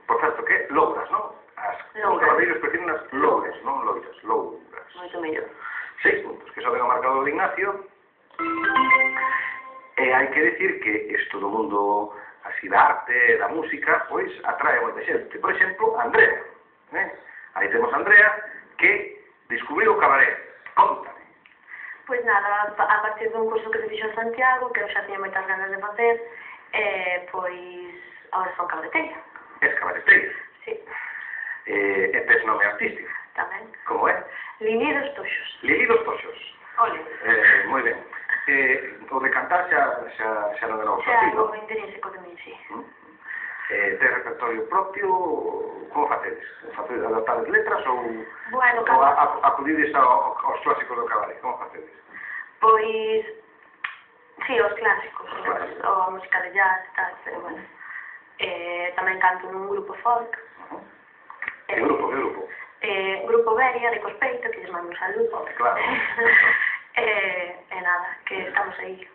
Por certo, que louras, non? Os cabaleiros prefieren as louras, non loiras, louras. Moito mellor. 6 puntos, que soben ao marcador de Ignacio. E hai que decir que isto do mundo así da arte, da música, pois atrae moita xente. Por exemplo, Andrea. Aí temos a Andrea que descubriu o cabaret. Contame. Pois nada, a partir dun curso que se fixo en Santiago, que eu xa tiña moitas ganas de facer, pois agora son cabareteira. Es cabareteira? Sí. E tes nome artístico? Tamén. Como é? Lili dos Toxos. Lili dos Toxos. Ole. Moi ben. O de cantar xa non era o Xa partido. algo intrínseco de min, sí. Tes repertorio propio? Como facedes? Facedes adaptades letras ou Bueno, acudides aos clásicos do cabaret? Como facedes? Pois, sí, os clásicos, ou a música de jazz e tal, pero bueno. Tamén canto nun grupo folk. Que grupo? Grupo Beria, de Cospeito, que lles mando un saludo. Claro. E nada, que estamos aí